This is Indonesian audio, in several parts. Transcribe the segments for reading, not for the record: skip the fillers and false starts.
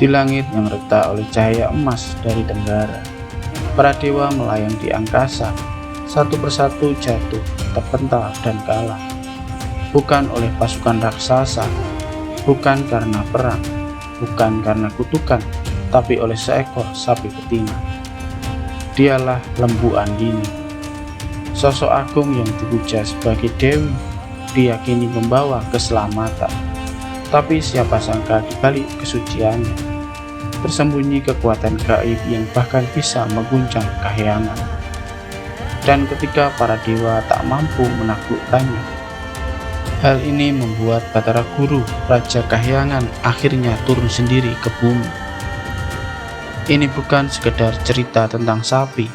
Di langit yang retak oleh cahaya emas dari tenggara, para dewa melayang di angkasa, satu persatu jatuh, terpental dan kalah. Bukan oleh pasukan raksasa, bukan karena perang, bukan karena kutukan, tapi oleh seekor sapi betina. Dialah Lembu Andini, sosok agung yang dipuja sebagai dewi, diyakini membawa keselamatan. Tapi siapa sangka di balik kesuciannya tersembunyi kekuatan gaib yang bahkan bisa mengguncang kahyangan. Dan ketika para dewa tak mampu menaklukkannya, hal ini membuat Batara Guru, Raja Kahyangan, akhirnya turun sendiri ke bumi. Ini bukan sekedar cerita tentang sapi,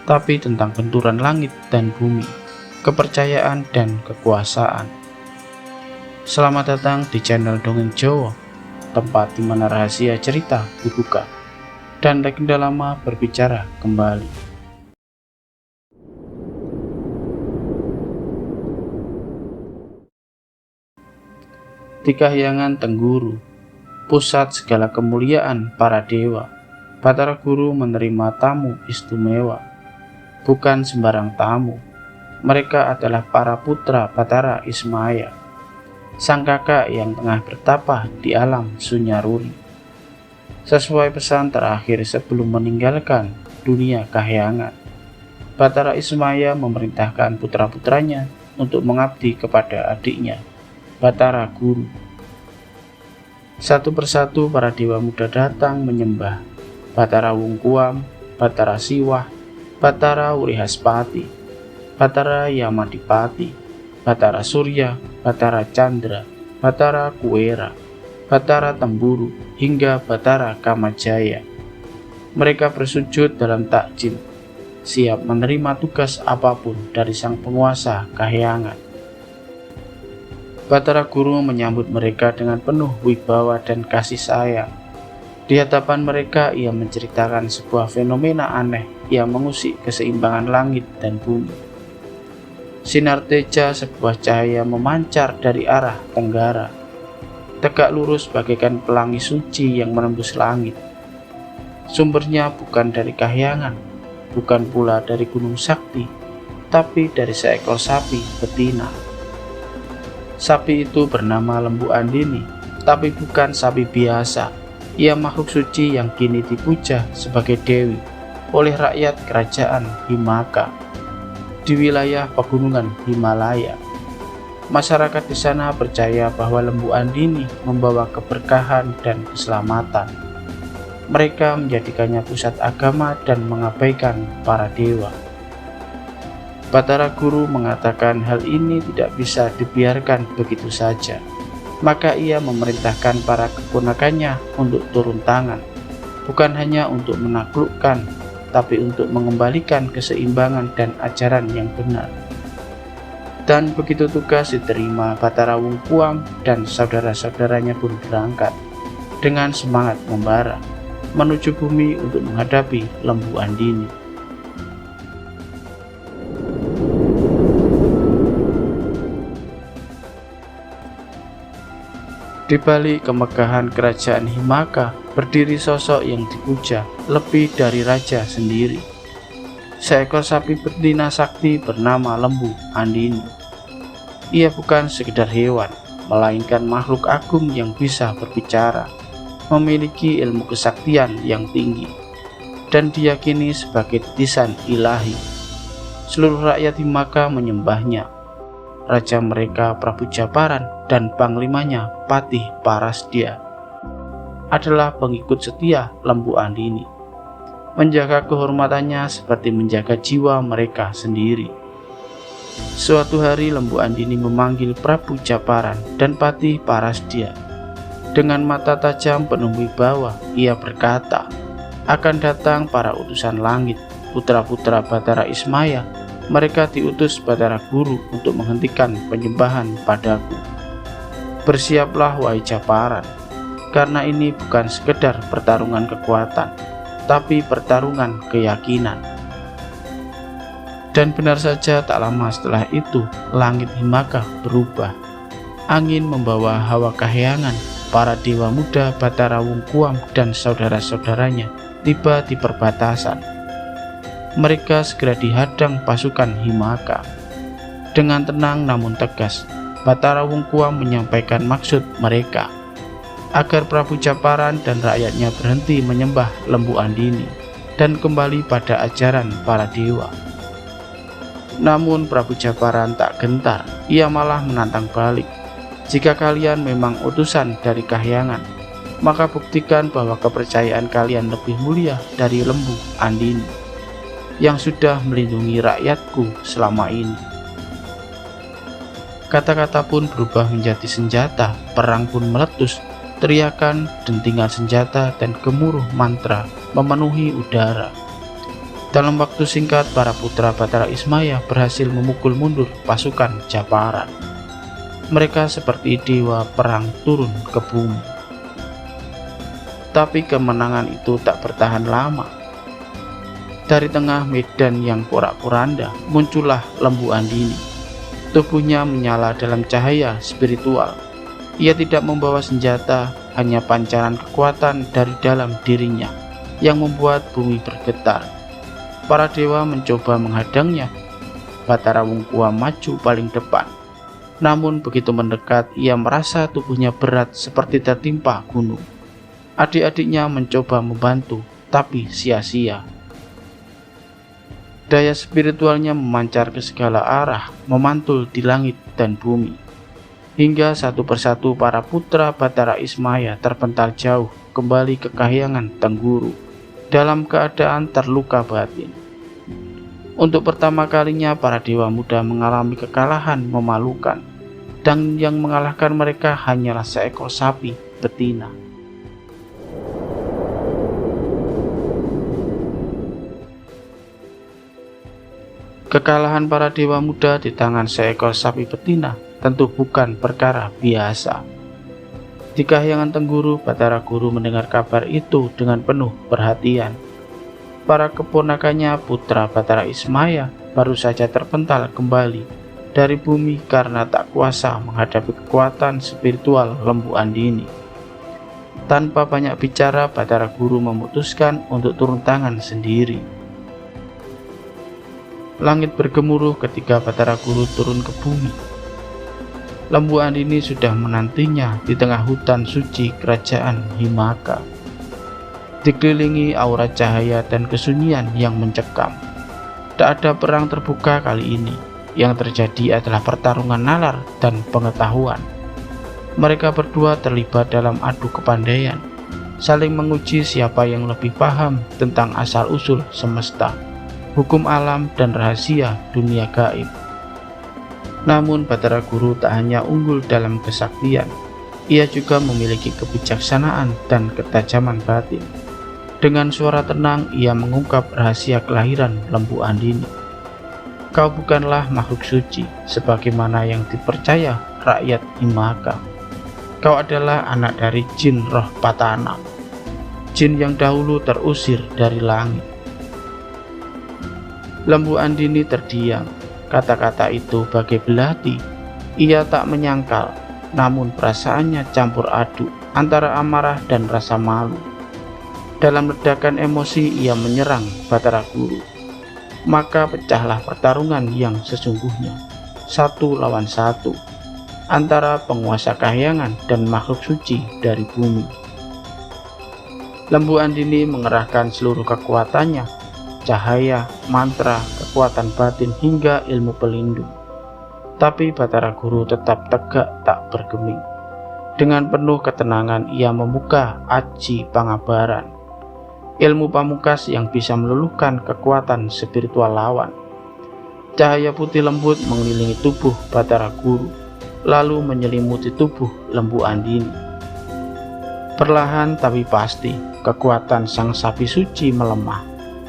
tapi tentang benturan langit dan bumi, kepercayaan dan kekuasaan. Selamat datang di channel Dongeng Jawa, tempat di mana rahasia cerita dibuka dan legenda lama berbicara kembali. Di Kahyangan Tengguru, pusat segala kemuliaan para dewa, Batara Guru menerima tamu istimewa. Bukan sembarang tamu, mereka adalah para putra Batara Ismaya, sang kakak yang tengah bertapa di alam Sunyaruri. Sesuai pesan terakhir sebelum meninggalkan dunia Kahyangan, Batara Ismaya memerintahkan putra-putranya untuk mengabdi kepada adiknya, Batara Guru. Satu persatu para dewa muda datang menyembah Batara Wungkuam, Batara Siwah, Batara Wrihaspati, Batara Yamadipati, Batara Surya, Batara Chandra, Batara Kuwera, Batara Temburu, hingga Batara Kamajaya. Mereka bersujud dalam takjil, siap menerima tugas apapun dari sang penguasa Kahyangan. Batara Guru menyambut mereka dengan penuh wibawa dan kasih sayang. Di hadapan mereka ia menceritakan sebuah fenomena aneh yang mengusik keseimbangan langit dan bumi. Sinar teja sebuah cahaya memancar dari arah tenggara, tegak lurus bagaikan pelangi suci yang menembus langit. Sumbernya bukan dari Kahyangan, bukan pula dari Gunung Sakti, tapi dari seekor sapi betina. Sapi itu bernama Lembu Andini, tapi bukan sapi biasa. Ia makhluk suci yang kini dipuja sebagai dewi oleh rakyat kerajaan Himaka di wilayah pegunungan Himalaya. Masyarakat di sana percaya bahwa Lembu Andini membawa keberkahan dan keselamatan. Mereka menjadikannya pusat agama dan mengabaikan para dewa. Batara Guru mengatakan hal ini tidak bisa dibiarkan begitu saja. Maka ia memerintahkan para keponakannya untuk turun tangan, bukan hanya untuk menaklukkan, tapi untuk mengembalikan keseimbangan dan ajaran yang benar. Dan begitu tugas diterima, Batara Wungkuam dan saudara-saudaranya pun berangkat dengan semangat membara menuju bumi untuk menghadapi Lembu Andini. Di balik kemegahan kerajaan Himaka berdiri sosok yang dipuja lebih dari raja sendiri. Seekor sapi betina sakti bernama Lembu Andini. Ia bukan sekedar hewan, melainkan makhluk agung yang bisa berbicara, memiliki ilmu kesaktian yang tinggi, dan diyakini sebagai titisan ilahi. Seluruh rakyat Himaka menyembahnya. Raja mereka Prabu Jabaran dan panglimanya Patih Parasdia adalah pengikut setia Lembu Andini. Menjaga kehormatannya seperti menjaga jiwa mereka sendiri. Suatu hari Lembu Andini memanggil Prabu Jabaran dan Patih Parasdia. Dengan mata tajam penuh wibawa, ia berkata, akan datang para utusan langit, putra-putra Batara Ismaya. Mereka diutus Batara Guru untuk menghentikan penyembahan padaku. Bersiaplah wahai Jabaran, karena ini bukan sekedar pertarungan kekuatan, tapi pertarungan keyakinan. Dan benar saja, tak lama setelah itu langit Himaka berubah. Angin membawa hawa kahyangan para dewa muda Batara Wungkuam dan saudara-saudaranya tiba di perbatasan. Mereka segera dihadang pasukan Himaka. Dengan tenang namun tegas, Batara Wungkuam menyampaikan maksud mereka, agar Prabu Japaran dan rakyatnya berhenti menyembah Lembu Andini dan kembali pada ajaran para dewa. Namun Prabu Japaran tak gentar, ia malah menantang balik. Jika kalian memang utusan dari Kahyangan, maka buktikan bahwa kepercayaan kalian lebih mulia dari Lembu Andini yang sudah melindungi rakyatku selama ini. Kata-kata pun berubah menjadi senjata, perang pun meletus, teriakan, dentingan senjata, dan gemuruh mantra memenuhi udara. Dalam waktu singkat, para putra Batara Ismaya berhasil memukul mundur pasukan Japaran. Mereka seperti dewa perang turun ke bumi. Tapi kemenangan itu tak bertahan lama. Dari tengah medan yang porak-poranda, muncullah Lembu Andini. Tubuhnya menyala dalam cahaya spiritual. Ia tidak membawa senjata, hanya pancaran kekuatan dari dalam dirinya yang membuat bumi bergetar. Para dewa mencoba menghadangnya. Batara Wungkuam maju paling depan. Namun begitu mendekat, ia merasa tubuhnya berat seperti tertimpa gunung. Adik-adiknya mencoba membantu, tapi sia-sia. Daya spiritualnya memancar ke segala arah, memantul di langit dan bumi. Hingga satu persatu para putra Batara Ismaya terpental jauh kembali ke Kahyangan Tengguru dalam keadaan terluka batin. Untuk pertama kalinya para dewa muda mengalami kekalahan memalukan, dan yang mengalahkan mereka hanyalah seekor sapi betina. Kekalahan para dewa muda di tangan seekor sapi betina tentu bukan perkara biasa. Di Kahyangan Tengguru, Batara Guru mendengar kabar itu dengan penuh perhatian. Para keponakannya putra Batara Ismaya baru saja terpental kembali dari bumi karena tak kuasa menghadapi kekuatan spiritual Lembu Andini. Tanpa banyak bicara, Batara Guru memutuskan untuk turun tangan sendiri. Langit bergemuruh ketika Batara Guru turun ke bumi. Lembu Andini sudah menantinya di tengah hutan suci kerajaan Himaka, dikelilingi aura cahaya dan kesunyian yang mencekam. Tak ada perang terbuka kali ini. Yang terjadi adalah pertarungan nalar dan pengetahuan. Mereka berdua terlibat dalam adu kepandaian, saling menguji siapa yang lebih paham tentang asal-usul semesta, hukum alam, dan rahasia dunia gaib. Namun Batara Guru tak hanya unggul dalam kesaktian, ia juga memiliki kebijaksanaan dan ketajaman batin. Dengan suara tenang, ia mengungkap rahasia kelahiran Lembu Andini. Kau bukanlah makhluk suci, sebagaimana yang dipercaya rakyat Himaka. Kau adalah anak dari jin roh Patana, jin yang dahulu terusir dari langit. Lembu Andini terdiam. Kata-kata itu bagai belati. Ia tak menyangkal, namun perasaannya campur aduk antara amarah dan rasa malu. Dalam ledakan emosi, ia menyerang Batara Guru. Maka pecahlah pertarungan yang sesungguhnya, 1 lawan 1, antara penguasa Kahyangan dan makhluk suci dari bumi. Lembu Andini mengerahkan seluruh kekuatannya, cahaya, mantra, kekuatan batin hingga ilmu pelindung. Tapi Batara Guru tetap tegak tak bergeming. Dengan penuh ketenangan ia membuka aji pangabaran, ilmu pamungkas yang bisa meluluhkan kekuatan spiritual lawan. Cahaya putih lembut mengelilingi tubuh Batara Guru, lalu menyelimuti tubuh Lembu Andini. Perlahan tapi pasti, kekuatan sang sapi suci melemah.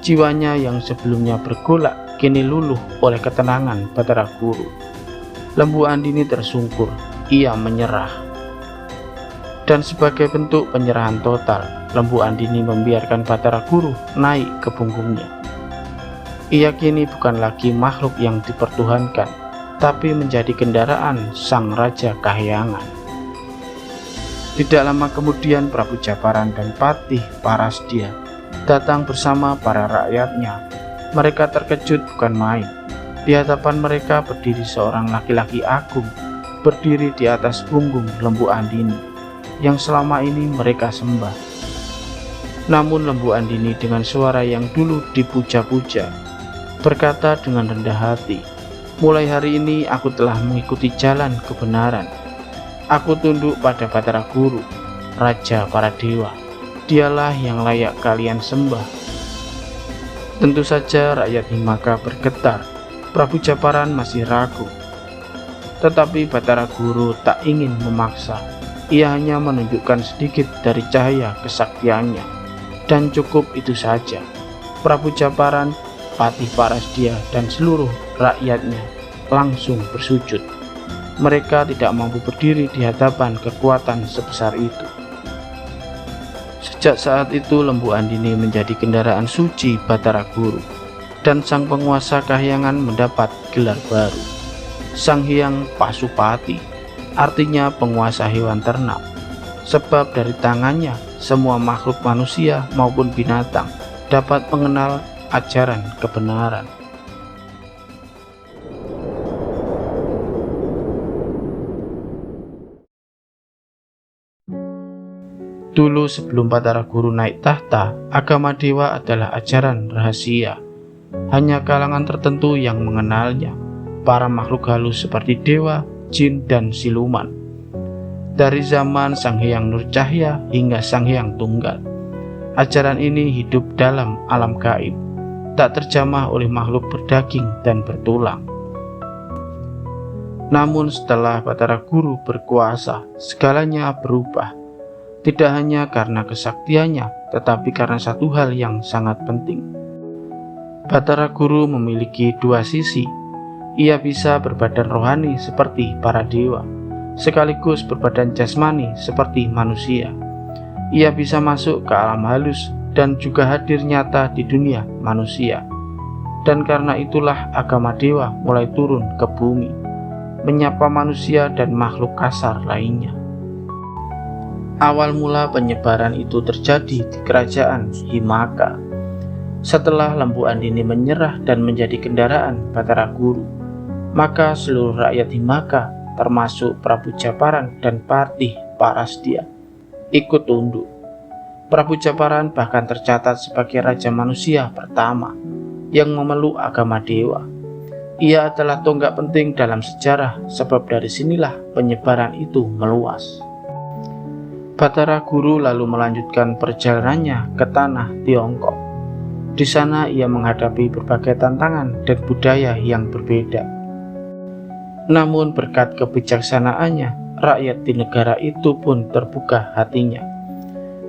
Jiwanya yang sebelumnya bergolak kini luluh oleh ketenangan Batara Guru. Lembu Andini tersungkur, ia menyerah. Dan sebagai bentuk penyerahan total, Lembu Andini membiarkan Batara Guru naik ke punggungnya. Ia kini bukan lagi makhluk yang dipertuhankan, tapi menjadi kendaraan sang Raja Kahyangan. Tidak lama kemudian Prabu Japaran dan Patih Parasdia datang bersama para rakyatnya. Mereka terkejut bukan main. Di hadapan mereka berdiri seorang laki-laki agung, berdiri di atas punggung Lembu Andini yang selama ini mereka sembah. Namun Lembu Andini dengan suara yang dulu dipuja-puja berkata dengan rendah hati, "Mulai hari ini aku telah mengikuti jalan kebenaran. Aku tunduk pada Batara Guru, Raja para Dewa. Dialah yang layak kalian sembah." Tentu saja rakyat Himaka bergetar. Prabu Japaran masih ragu. Tetapi Batara Guru tak ingin memaksa. Ia hanya menunjukkan sedikit dari cahaya kesaktiannya. Dan cukup itu saja. Prabu Japaran, Patih Parasdia, dan seluruh rakyatnya langsung bersujud. Mereka tidak mampu berdiri di hadapan kekuatan sebesar itu. Sejak saat itu Lembu Andini menjadi kendaraan suci Batara Guru, dan sang penguasa kahyangan mendapat gelar baru, Sang Hyang Pasupati, artinya penguasa hewan ternak, sebab dari tangannya semua makhluk manusia maupun binatang dapat mengenal ajaran kebenaran. Dulu sebelum Batara Guru naik tahta, agama dewa adalah ajaran rahasia. Hanya kalangan tertentu yang mengenalnya, para makhluk halus seperti dewa, jin, dan siluman. Dari zaman Sang Hyang Nur Cahya hingga Sang Hyang Tunggal, ajaran ini hidup dalam alam gaib, tak terjamah oleh makhluk berdaging dan bertulang. Namun setelah Batara Guru berkuasa, segalanya berubah. Tidak hanya karena kesaktiannya, tetapi karena satu hal yang sangat penting. Batara Guru memiliki dua sisi. Ia bisa berbadan rohani seperti para dewa, sekaligus berbadan jasmani seperti manusia. Ia bisa masuk ke alam halus dan juga hadir nyata di dunia manusia. Dan karena itulah agama dewa mulai turun ke bumi, menyapa manusia dan makhluk kasar lainnya. Awal mula penyebaran itu terjadi di kerajaan Himaka. Setelah Lembu Andini menyerah dan menjadi kendaraan Batara Guru, maka seluruh rakyat Himaka, termasuk Prabu Japaran dan Patih Parasdia, ikut tunduk. Prabu Japaran bahkan tercatat sebagai raja manusia pertama yang memeluk agama dewa. Ia adalah tonggak penting dalam sejarah, sebab dari sinilah penyebaran itu meluas. Batara Guru lalu melanjutkan perjalanannya ke tanah Tiongkok. Di sana ia menghadapi berbagai tantangan dan budaya yang berbeda. Namun berkat kebijaksanaannya, rakyat di negara itu pun terbuka hatinya.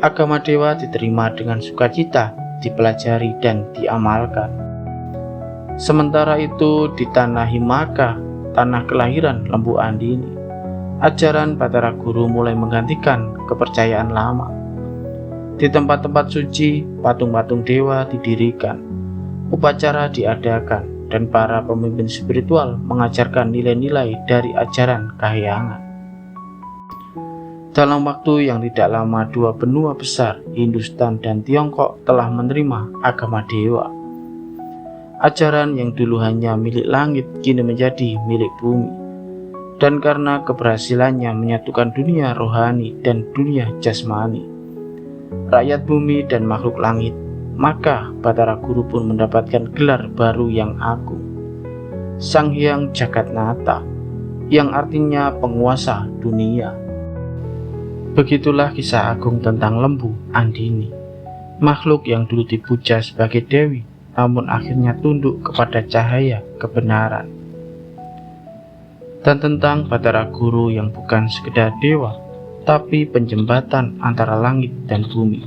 Agama dewa diterima dengan sukacita, dipelajari dan diamalkan. Sementara itu di tanah Himaka, tanah kelahiran Lembu Andini, ajaran Batara Guru mulai menggantikan kepercayaan lama. Di tempat-tempat suci, patung-patung dewa didirikan, upacara diadakan, dan para pemimpin spiritual mengajarkan nilai-nilai dari ajaran kahyangan. Dalam waktu yang tidak lama, dua benua besar, Hindustan dan Tiongkok, telah menerima agama dewa. Ajaran yang dulu hanya milik langit kini menjadi milik bumi. Dan karena keberhasilannya menyatukan dunia rohani dan dunia jasmani, rakyat bumi dan makhluk langit, maka Batara Guru pun mendapatkan gelar baru yang agung, Sang Hyang Jagatnata, yang artinya penguasa dunia. Begitulah kisah agung tentang Lembu Andini, makhluk yang dulu dipuja sebagai dewi, namun akhirnya tunduk kepada cahaya kebenaran. Dan tentang Batara Guru yang bukan sekedar dewa, tapi penjembatan antara langit dan bumi,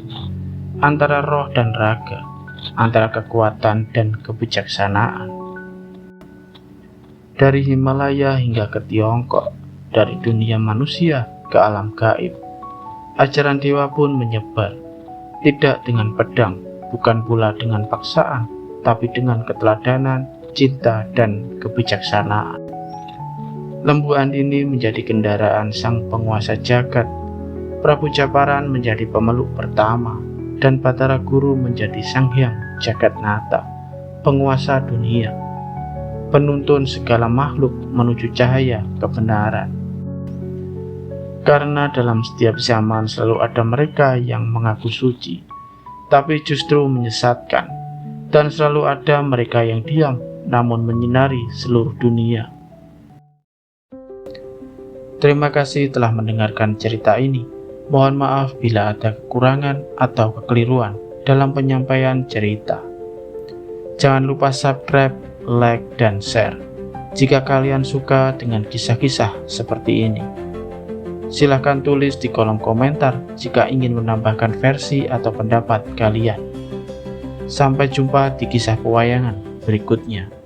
antara roh dan raga, antara kekuatan dan kebijaksanaan. Dari Himalaya hingga ke Tiongkok, dari dunia manusia ke alam gaib, ajaran dewa pun menyebar, tidak dengan pedang, bukan pula dengan paksaan, tapi dengan keteladanan, cinta, dan kebijaksanaan. Lembu Andini menjadi kendaraan sang penguasa jagat, Prabu Japaran menjadi pemeluk pertama, dan Batara Guru menjadi Sang Hyang Jagatnata, penguasa dunia, penuntun segala makhluk menuju cahaya kebenaran. Karena dalam setiap zaman selalu ada mereka yang mengaku suci, tapi justru menyesatkan, dan selalu ada mereka yang diam namun menyinari seluruh dunia. Terima kasih telah mendengarkan cerita ini. Mohon maaf bila ada kekurangan atau kekeliruan dalam penyampaian cerita. Jangan lupa subscribe, like, dan share jika kalian suka dengan kisah-kisah seperti ini. Silahkan tulis di kolom komentar jika ingin menambahkan versi atau pendapat kalian. Sampai jumpa di kisah pewayangan berikutnya.